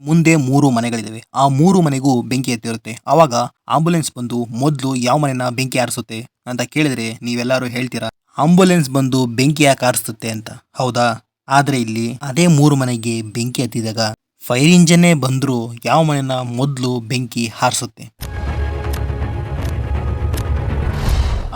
ಮುಂದೆ 3 ಮನೆಗಳಿದಾವೆ. ಆ 3 ಮನೆಗೂ ಬೆಂಕಿ ಹತ್ತಿರುತ್ತೆ. ಆವಾಗ ಆಂಬುಲೆನ್ಸ್ ಬಂದು ಮೊದ್ಲು ಯಾವ ಮನೆನ ಬೆಂಕಿ ಆರಿಸುತ್ತೆ ಅಂತ ಕೇಳಿದ್ರೆ ನೀವೆಲ್ಲರೂ ಹೇಳ್ತೀರಾ, ಆಂಬುಲೆನ್ಸ್ ಬಂದು ಬೆಂಕಿ ಯಾಕೆ ಆರಿಸುತ್ತೆ ಅಂತ. ಹೌದಾ? ಆದ್ರೆ ಇಲ್ಲಿ ಅದೇ 3 ಮನೆಗೆ ಬೆಂಕಿ ಹತ್ತಿದಾಗ ಫೈರ್ ಇಂಜಿನ್ನೇ ಬಂದ್ರು ಯಾವ ಮನೆನ ಮೊದ್ಲು ಬೆಂಕಿ ಹಾರಿಸುತ್ತೆ?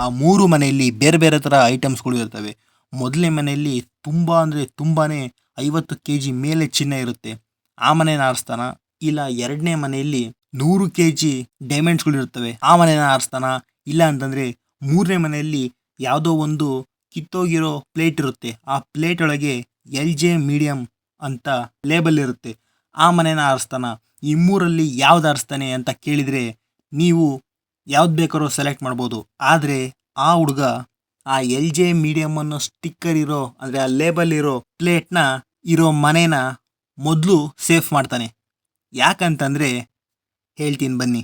ಆ 3 ಮನೆಯಲ್ಲಿ ಬೇರೆ ಬೇರೆ ತರ ಐಟಮ್ಸ್ಗಳು ಇರ್ತವೆ. ಮೊದಲನೇ ಮನೆಯಲ್ಲಿ ತುಂಬಾ ಅಂದ್ರೆ ತುಂಬಾನೇ 50 ಕೆಜಿ ಮೇಲೆ ಚಿನ್ನ ಇರುತ್ತೆ. ಆ ಮನೆನ ಆರಿಸ್ತಾನ? ಇಲ್ಲ ಎರಡನೇ ಮನೆಯಲ್ಲಿ 100 ಕೆಜಿ ಡೈಮಂಡ್ಸ್ಗಳು ಇರ್ತವೆ. ಆ ಮನೆನ ಆರಿಸ್ತಾನ? ಇಲ್ಲ ಅಂತಂದ್ರೆ ಮೂರನೇ ಮನೆಯಲ್ಲಿ ಯಾವುದೋ ಒಂದು ಕಿತ್ತೋಗಿರೋ ಪ್ಲೇಟ್ ಇರುತ್ತೆ. ಆ ಪ್ಲೇಟ್ ಒಳಗೆ LJ ಮೀಡಿಯಂ ಅಂತ ಲೇಬಲ್ ಇರುತ್ತೆ. ಆ ಮನೆನ ಆರಿಸ್ತಾನ? ಈ ಮೂರಲ್ಲಿ ಯಾವ್ದು ಆರಿಸ್ತಾನೆ ಅಂತ ಕೇಳಿದ್ರೆ ನೀವು ಯಾವ್ದು ಬೇಕಾದ್ರೂ ಸೆಲೆಕ್ಟ್ ಮಾಡ್ಬೋದು. ಆದ್ರೆ ಆ ಹುಡುಗ ಆ LJ ಮೀಡಿಯಂ ಅನ್ನೋ ಸ್ಟಿಕ್ಕರ್ ಇರೋ ಅಂದ್ರೆ ಆ ಲೇಬಲ್ ಇರೋ ಪ್ಲೇಟ್ನ ಇರೋ ಮನೆನ ಮೊದಲು ಸೇಫ್ ಮಾಡ್ತಾನೆ. ಯಾಕಂತಂದ್ರೆ ಹೇಳ್ತೀನಿ ಬನ್ನಿ.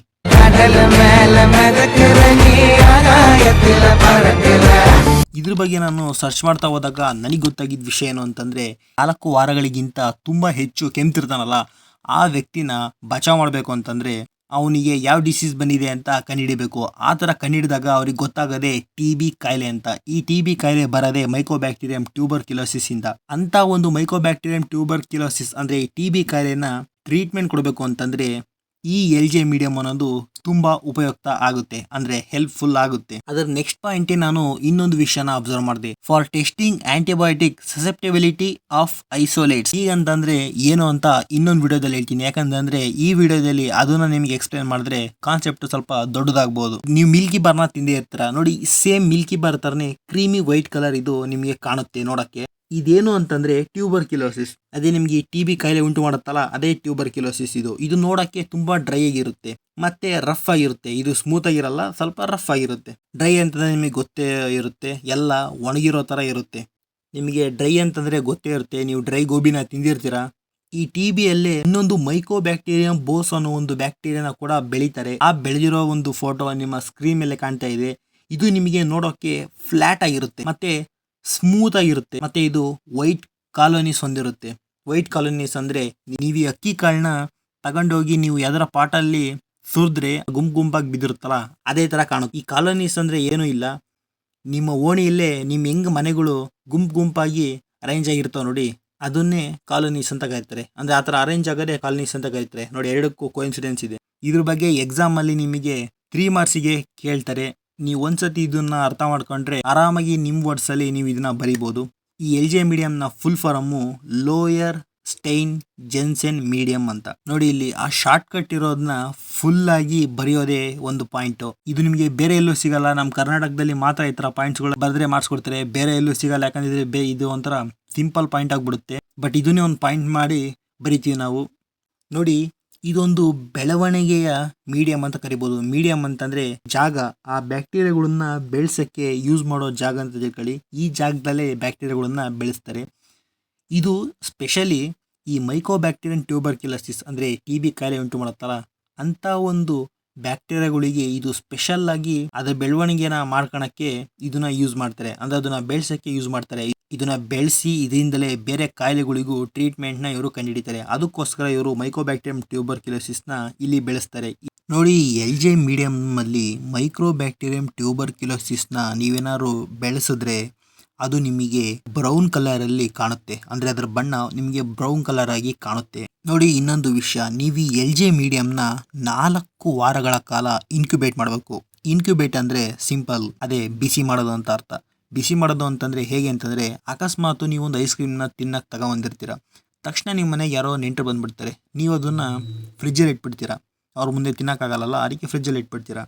ಇದ್ರ ಬಗ್ಗೆ ನಾನು ಸರ್ಚ್ ಮಾಡ್ತಾ ಹೋದಾಗ ನನಗೆ ಗೊತ್ತಾಗಿದ್ದ ವಿಷಯ ಏನು ಅಂತಂದ್ರೆ 4 ವಾರಗಳಿಗಿಂತ ತುಂಬಾ ಹೆಚ್ಚು ಕೆಮ್ತಿರ್ತಾನಲ್ಲ, ಆ ವ್ಯಕ್ತಿನ ಬಚಾವ್ ಮಾಡಬೇಕು ಅಂತಂದ್ರೆ ಅವನಿಗೆ ಯಾವ ಡಿಸೀಸ್ ಬಂದಿದೆ ಅಂತ ಕಂಡುಹಿಡಿಬೇಕು. ಆ ಥರ ಕಂಡುಹಿಡಿದಾಗ ಅವ್ರಿಗೆ ಗೊತ್ತಾಗದೆ TB ಕಾಯಿಲೆ ಅಂತ. ಈ TB ಕಾಯಿಲೆ ಬರದೆ ಮೈಕೋಬ್ಯಾಕ್ಟೀರಿಯಂ ಟ್ಯೂಬರ್ಕ್ಯುಲೋಸಿಸ್ ಇಂದ. ಅಂತ ಒಂದು ಮೈಕೋಬ್ಯಾಕ್ಟೀರಿಯಂ ಟ್ಯೂಬರ್ಕ್ಯುಲೋಸಿಸ್ ಅಂದ್ರೆ TB ಕಾಯಿಲೆನ ಟ್ರೀಟ್ಮೆಂಟ್ ಕೊಡಬೇಕು ಅಂತಂದ್ರೆ ಈ LJ ಮೀಡಿಯಂ ಅನ್ನೋದು ತುಂಬಾ ಉಪಯುಕ್ತ ಆಗುತ್ತೆ, ಅಂದ್ರೆ ಹೆಲ್ಪ್ಫುಲ್ ಆಗುತ್ತೆ. ಅದರ ನೆಕ್ಸ್ಟ್ ಪಾಯಿಂಟ್ ನಾನು ಇನ್ನೊಂದು ವಿಷಯನ ಅಬ್ಸರ್ವ್ ಮಾಡಿದೆ. For testing antibiotic susceptibility of isolates. ಈಗಂತಂದ್ರೆ ಏನು ಅಂತ ಇನ್ನೊಂದು ವಿಡಿಯೋದಲ್ಲಿ ಹೇಳ್ತೀನಿ. ಯಾಕಂತಂದ್ರೆ ಈ ವಿಡಿಯೋದಲ್ಲಿ ಅದನ್ನ ನಿಮಗೆ ಎಕ್ಸ್ಪ್ಲೇನ್ ಮಾಡಿದ್ರೆ ಕಾನ್ಸೆಪ್ಟ್ ಸ್ವಲ್ಪ ದೊಡ್ಡದಾಗಬಹುದು. ನೀವು ಮಿಲ್ಕಿ ಬಾರ್ನ ತಿಂದೇ ಇರ್ತೀರಾ ನೋಡಿ, ಸೇಮ್ ಮಿಲ್ಕಿ ಬಾರ್ ತರನೇ ಕ್ರೀಮಿ ವೈಟ್ ಕಲರ್ ಇದು ನಿಮಗೆ ಕಾಣುತ್ತೆ ನೋಡಕ್ಕೆ. ಇದೇನು ಅಂತಂದ್ರೆ ಟ್ಯೂಬರ್ಕ್ಯುಲೋಸಿಸ್. ಅದೇ ನಿಮ್ಗೆ TB ಕಾಯಿಲೆ ಉಂಟು ಮಾಡುತ್ತಲ್ಲ, ಅದೇ ಟ್ಯೂಬರ್ಕ್ಯುಲೋಸಿಸ್. ಇದು ನೋಡಕ್ಕೆ ತುಂಬಾ ಡ್ರೈ ಆಗಿರುತ್ತೆ ಮತ್ತೆ ರಫ್ ಆಗಿರುತ್ತೆ. ಇದು ಸ್ಮೂತ್ ಆಗಿರಲ್ಲ, ಸ್ವಲ್ಪ ರಫ್ ಆಗಿರುತ್ತೆ. ಡ್ರೈ ಅಂತಂದ್ರೆ ನಿಮಗೆ ಗೊತ್ತೇ ಇರುತ್ತೆ, ಎಲ್ಲ ಒಣಗಿರೋ ತರ ಇರುತ್ತೆ. ನಿಮಗೆ ಡ್ರೈ ಅಂತಂದ್ರೆ ಗೊತ್ತೇ ಇರುತ್ತೆ, ನೀವು ಡ್ರೈ ಗೋಬಿನ ತಿಂದಿರ್ತೀರಾ. ಈ TBಯಲ್ಲೇ ಇನ್ನೊಂದು ಮೈಕೋಬ್ಯಾಕ್ಟೀರಿಯಂ ಬೋಸ್ ಅನ್ನೋ ಒಂದು ಬ್ಯಾಕ್ಟೀರಿಯಾನ ಕೂಡ ಬೆಳೀತಾರೆ. ಆ ಬೆಳೆದಿರೋ ಒಂದು ಫೋಟೋ ನಿಮ್ಮ ಸ್ಕ್ರೀನ್ ಮೇಲೆ ಕಾಣ್ತಾ ಇದೆ. ಇದು ನಿಮಗೆ ನೋಡೋಕೆ ಫ್ಲಾಟ್ ಆಗಿರುತ್ತೆ ಮತ್ತೆ ಸ್ಮೂತ್ ಆಗಿರುತ್ತೆ. ಮತ್ತೆ ಇದು ವೈಟ್ ಕಾಲೋನೀಸ್ ಹೊಂದಿರುತ್ತೆ. ವೈಟ್ ಕಾಲೋನೀಸ್ ಅಂದ್ರೆ ನೀವು ಈ ಅಕ್ಕಿ ಕಾಳನ್ನ ತಗೊಂಡೋಗಿ ನೀವು ಯಾವ್ದಾರ ಪಾಟಲ್ಲಿ ಸುರಿದ್ರೆ ಗುಂಪಾಗಿ ಬಿದ್ದಿರುತ್ತಲ್ಲ, ಅದೇ ತರ ಕಾಣುತ್ತೆ. ಈ ಕಾಲೋನೀಸ್ ಅಂದ್ರೆ ಏನೂ ಇಲ್ಲ, ನಿಮ್ಮ ಓಣಿಯಲ್ಲೇ ನಿಮ್ ಹೆಂಗ್ ಮನೆಗಳು ಗುಂಪಾಗಿ ಅರೇಂಜ್ ಆಗಿರ್ತಾವ ನೋಡಿ, ಅದನ್ನೇ ಕಾಲೋನೀಸ್ ಅಂತ ಕರೀತಾರೆ. ಅಂದ್ರೆ ಆತರ ಅರೇಂಜ್ ಆಗದೆ ಕಾಲೋನೀಸ್ ಅಂತ ಕರೀತಾರೆ ನೋಡಿ. ಎರಡಕ್ಕೂ ಕೋಇನ್ಸಿಡೆನ್ಸ್ ಇದೆ. ಇದ್ರ ಬಗ್ಗೆ ಎಕ್ಸಾಮ್ ಅಲ್ಲಿ ನಿಮಗೆ 3 ಮಾರ್ಕ್ಸಿಗೆ ಕೇಳ್ತಾರೆ. ನೀವು ಒಂದ್ಸತಿ ಇದನ್ನ ಅರ್ಥ ಮಾಡ್ಕೊಂಡ್ರೆ ಆರಾಮಾಗಿ ನಿಮ್ ವರ್ಡ್ಸ್ ಅಲ್ಲಿ ನೀವು ಇದನ್ನ ಬರೀಬಹುದು. ಈ LJ ಮೀಡಿಯಂ ನ full form Lowenstein Jensen medium ಅಂತ. ನೋಡಿ ಇಲ್ಲಿ ಆ ಶಾರ್ಟ್ ಕಟ್ ಇರೋದನ್ನ ಫುಲ್ ಆಗಿ ಬರೆಯೋದೇ ಒಂದು ಪಾಯಿಂಟ್. ಇದು ನಿಮಗೆ ಬೇರೆ ಎಲ್ಲೂ ಸಿಗಲ್ಲ. ನಮ್ಮ ಕರ್ನಾಟಕದಲ್ಲಿ ಮಾತ್ರ ಈ ತರ ಪಾಯಿಂಟ್ಸ್ ಗಳು ಬರೆದ್ರೆ ಮಾರ್ಕ್ಸ್ ಕೊಡ್ತಾರೆ, ಬೇರೆ ಎಲ್ಲೂ ಸಿಗಲ್ಲ. ಯಾಕಂದ್ರೆ ಇದು ಒಂಥರ ಸಿಂಪಲ್ ಪಾಯಿಂಟ್ ಆಗ್ಬಿಡುತ್ತೆ. ಬಟ್ ಇದನ್ನೇ ಒಂದು ಪಾಯಿಂಟ್ ಮಾಡಿ ಬರಿತೀವಿ ನಾವು. ನೋಡಿ, ಇದೊಂದು ಬೆಳವಣಿಗೆಯ ಮೀಡಿಯಂ ಅಂತ ಕರಿಬಹುದು. ಮೀಡಿಯಂ ಅಂತಂದ್ರೆ ಜಾಗ, ಆ ಬ್ಯಾಕ್ಟೀರಿಯಾಗಳನ್ನ ಬೆಳೆಸಕ್ಕೆ ಯೂಸ್ ಮಾಡೋ ಜಾಗ ಅಂತ ತಿಳ್ಕೊಳ್ಳಿ. ಈ ಜಾಗದಲ್ಲೇ ಬ್ಯಾಕ್ಟೀರಿಯಾಗಳನ್ನ ಬೆಳೆಸ್ತಾರೆ. ಇದು ಸ್ಪೆಷಲಿ ಈ ಮೈಕೋಬ್ಯಾಕ್ಟೀರಿಯಂ ಟ್ಯೂಬರ್ಕ್ಯುಲೋಸಿಸ್ ಅಂದ್ರೆ TB ಕಾಯಿಲೆ ಉಂಟು ಮಾಡುತ್ತಲ್ಲ, ಅಂತ ಒಂದು ಬ್ಯಾಕ್ಟೀರಿಯಾಗಳಿಗೆ ಇದು ಸ್ಪೆಷಲ್ ಆಗಿ ಅದರ ಬೆಳವಣಿಗೆನ ಮಾಡ್ಕೊಳಕ್ಕೆ ಇದನ್ನ ಯೂಸ್ ಮಾಡ್ತಾರೆ. ಅಂದ್ರೆ ಅದನ್ನ ಬೆಳೆಸಕ್ಕೆ ಯೂಸ್ ಮಾಡ್ತಾರೆ. ಇದನ್ನ ಬೆಳೆಸಿ ಇದರಿಂದಲೇ ಬೇರೆ ಕಾಯಿಲೆಗಳಿಗೂ ಟ್ರೀಟ್ಮೆಂಟ್ ನ ಇವರು ಕಂಡುಹಿಡಿತಾರೆ. ಅದಕ್ಕೋಸ್ಕರ ಇವರು ಮೈಕೋಬ್ಯಾಕ್ಟೀರಿಯಂ ಟ್ಯೂಬರ್ಕ್ಯುಲೋಸಿಸ್ ನ ಇಲ್ಲಿ ಬೆಳೆಸ್ತಾರೆ. ನೋಡಿ, LJ ಮೀಡಿಯಂ ಅಲ್ಲಿ ಮೈಕ್ರೋಬ್ಯಾಕ್ಟೀರಿಯಂ ಟ್ಯೂಬರ್ಕ್ಯುಲೋಸಿಸ್ ನ ನೀವೇನಾದ್ರು ಬೆಳೆಸಿದ್ರೆ ಅದು ನಿಮಗೆ ಬ್ರೌನ್ ಕಲರ್ ಅಲ್ಲಿ ಕಾಣುತ್ತೆ. ಅಂದ್ರೆ ಅದರ ಬಣ್ಣ ನಿಮಗೆ ಬ್ರೌನ್ ಕಲರ್ ಆಗಿ ಕಾಣುತ್ತೆ. ನೋಡಿ, ಇನ್ನೊಂದು ವಿಷಯ, ನೀವು ಈ LJ ಮೀಡಿಯಂನ 4 ವಾರಗಳ ಕಾಲ ಇನ್ಕ್ಯುಬೇಟ್ ಮಾಡಬೇಕು. ಇನ್ಕ್ಯುಬೇಟ್ ಅಂದ್ರೆ ಸಿಂಪಲ್, ಅದೇ ಬಿಸಿ ಮಾಡೋದು ಅಂತ ಅರ್ಥ. ಬಿಸಿ ಮಾಡೋದು ಅಂತಂದ್ರೆ ಹೇಗೆ ಅಂತಂದ್ರೆ, ಅಕಸ್ಮಾತ್ ನೀವು ಒಂದು ಐಸ್ ಕ್ರೀಮ್ನ ತಿನ್ನಕ್ ತಗೊಂಡ್ಬಂದಿರ್ತೀರಾ. ತಕ್ಷಣ ನಿಮ್ಮ ಮನೆಗೆ ಯಾರೋ ನೆಂಟರು ಬಂದ್ಬಿಡ್ತಾರೆ. ನೀವು ಅದನ್ನ ಫ್ರಿಜ್ಜಲ್ಲಿ ಇಟ್ಬಿಡ್ತೀರಾ. ಅವ್ರ ಮುಂದೆ ತಿನ್ನಕ್ಕಾಗಲ್ಲ, ಅದಕ್ಕೆ ಫ್ರಿಜ್ಜಲ್ಲಿ ಇಟ್ಬಿಡ್ತೀರಾ,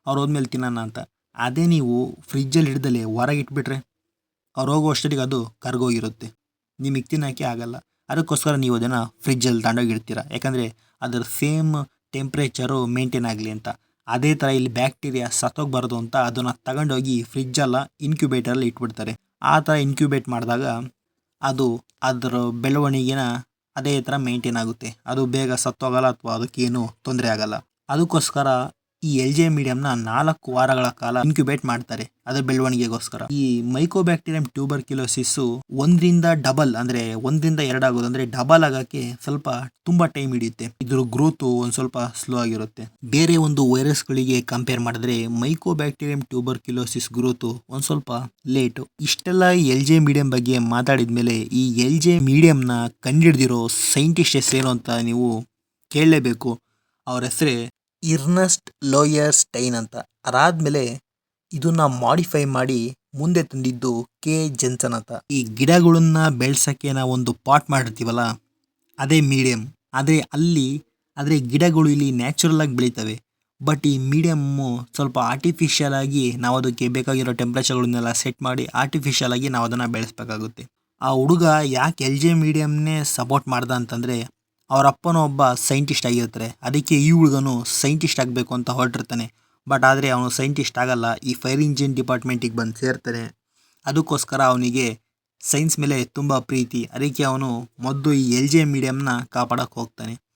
ಅವ್ರು ಹೋದ್ಮೇಲೆ ತಿನ್ನೋಣ ಅಂತ. ಅದೇ ನೀವು ಫ್ರಿಜ್ಜಲ್ಲಿ ಹಿಡ್ದಲೆ ಹೊರಗೆ ಇಟ್ಬಿಟ್ರೆ ಅವ್ರು ಹೋಗೋ ಅಷ್ಟೊತ್ತಿಗೆ ಅದು ಕರ್ಗೋಗಿರುತ್ತೆ, ನಿಮಗೆ ತಿನ್ನೋಕ್ಕೆ ಆಗಲ್ಲ. ಅದಕ್ಕೋಸ್ಕರ ನೀವು ಅದನ್ನು ಫ್ರಿಜ್ಜಲ್ಲಿ ತಗೊಂಡೋಗಿ ಇಡ್ತೀರಾ. ಯಾಕಂದರೆ ಅದರ ಸೇಮ್ ಟೆಂಪ್ರೇಚರು ಮೇಂಟೈನ್ ಆಗಲಿ ಅಂತ. ಅದೇ ಥರ ಇಲ್ಲಿ ಬ್ಯಾಕ್ಟೀರಿಯಾ ಸತ್ತೋಗ್ಬಾರ್ದು ಅಂತ ಅದನ್ನು ತಗೊಂಡೋಗಿ ಫ್ರಿಜ್ಜಲ್ಲ ಇನ್ಕ್ಯುಬೇಟರಲ್ಲಿ ಇಟ್ಬಿಡ್ತಾರೆ. ಆ ಥರ ಇನ್ಕ್ಯುಬೇಟ್ ಮಾಡಿದಾಗ ಅದು ಅದರ ಬೆಳವಣಿಗೆನ ಅದೇ ಥರ ಮೇಂಟೈನ್ ಆಗುತ್ತೆ. ಅದು ಬೇಗ ಸತ್ತೋಗಲ್ಲ ಅಥವಾ ಅದಕ್ಕೇನು ತೊಂದರೆ ಆಗಲ್ಲ. ಅದಕ್ಕೋಸ್ಕರ ಈ ಎಲ್ ಜೆ ಮೀಡಿಯಂನ 4 ವಾರಗಳ ಕಾಲ ಇನ್ಕ್ಯುಬೇಟ್ ಮಾಡ್ತಾರೆ ಅದರ ಬೆಳವಣಿಗೆಗೋಸ್ಕರ. ಈ ಮೈಕೋಬ್ಯಾಕ್ಟೀರಿಯಂ ಟ್ಯೂಬರ್ಕ್ಯುಲೋಸಿಸ್ ಒಂದರಿಂದ ಎರಡು ಆಗೋದು ಅಂದ್ರೆ ಡಬಲ್ ಆಗಕ್ಕೆ ತುಂಬಾ ಟೈಮ್ ಹಿಡಿಯುತ್ತೆ. ಇದ್ರ ಗ್ರೋತ್ ಒಂದ್ ಸ್ವಲ್ಪ ಸ್ಲೋ ಆಗಿರುತ್ತೆ. ಬೇರೆ ಒಂದು ವೈರಸ್ ಗಳಿಗೆ ಕಂಪೇರ್ ಮಾಡಿದ್ರೆ ಮೈಕೋಬ್ಯಾಕ್ಟೀರಿಯಂ ಟ್ಯೂಬರ್ಕ್ಯುಲೋಸಿಸ್ ಗ್ರೋತ್ ಒಂದ್ ಸ್ವಲ್ಪ ಲೇಟ್. ಇಷ್ಟೆಲ್ಲ ಎಲ್ ಜೆ ಮೀಡಿಯಂ ಬಗ್ಗೆ ಮಾತಾಡಿದ್ಮೇಲೆ ಈ ಎಲ್ ಜೆ ಮೀಡಿಯಂ ನ ಕಂಡುಹಿಡಿದಿರೋ ಸೈಂಟಿಸ್ಟ್ ಹೆಸರೇನು ಅಂತ ನೀವು ಕೇಳಲೇಬೇಕು. ಅವ್ರ ಹೆಸರೇ ಇರ್ನಸ್ಟ್ ಲೋಯರ್ಸ್ಟೈನ್ ಅಂತ. ಅದಾದ್ಮೇಲೆ ಇದನ್ನ ಮಾಡಿಫೈ ಮಾಡಿ ಮುಂದೆ ತಂದಿದ್ದು ಕೆ ಜೆನ್ಸನ್ ಅಂತ. ಈ ಗಿಡಗಳನ್ನ ಬೆಳ್ಸಕ್ಕೆ ನಾವೊಂದು ಪಾಟ್ ಮಾಡಿರ್ತೀವಲ್ಲ ಅದೇ ಮೀಡಿಯಂ. ಆದ್ರೆ ಗಿಡಗಳು ಇಲ್ಲಿ ನ್ಯಾಚುರಲ್ ಆಗಿ ಬೆಳಿತವೆ. ಬಟ್ ಈ ಮೀಡಿಯಂ ಸ್ವಲ್ಪ ಆರ್ಟಿಫಿಷಿಯಲ್ ಆಗಿ ನಾವು ಅದಕ್ಕೆ ಬೇಕಾಗಿರೋ ಟೆಂಪರೇಚರ್ಗಳನ್ನೆಲ್ಲ ಸೆಟ್ ಮಾಡಿ ಆರ್ಟಿಫಿಷಿಯಲ್ ಆಗಿ ನಾವು ಅದನ್ನ ಬೆಳೆಸಬೇಕಾಗುತ್ತೆ. ಆ ಹುಡುಗ ಯಾಕೆ ಎಲ್ ಜೆ ಮೀಡಿಯಂನೇ ಸಪೋರ್ಟ್ ಮಾಡ್ದ ಅಂತಂದ್ರೆ ಅವ್ರ ಅಪ್ಪನೂ ಒಬ್ಬ ಸೈಂಟಿಸ್ಟ್ ಆಗಿರ್ತಾರೆ. ಅದಕ್ಕೆ ಈ ಹುಡುಗನು ಸೈಂಟಿಸ್ಟ್ ಆಗಬೇಕು ಅಂತ ಹೊರಟಿರ್ತಾನೆ. ಬಟ್ ಆದರೆ ಅವನು ಸೈಂಟಿಸ್ಟ್ ಆಗಲ್ಲ. ಈ ಫೈರ್ ಇಂಜಿನ್ ಡಿಪಾರ್ಟ್ಮೆಂಟಿಗೆ ಬಂದು ಸೇರ್ತಾನೆ. ಅದಕ್ಕೋಸ್ಕರ ಅವನಿಗೆ ಸೈನ್ಸ್ ಮೇಲೆ ತುಂಬ ಪ್ರೀತಿ. ಅದಕ್ಕೆ ಅವನು ಮೊದಲು ಈ ಎಲ್ ಜೆ ಮೀಡಿಯಂನ ಕಾಪಾಡಕ್ಕೆ ಹೋಗ್ತಾನೆ.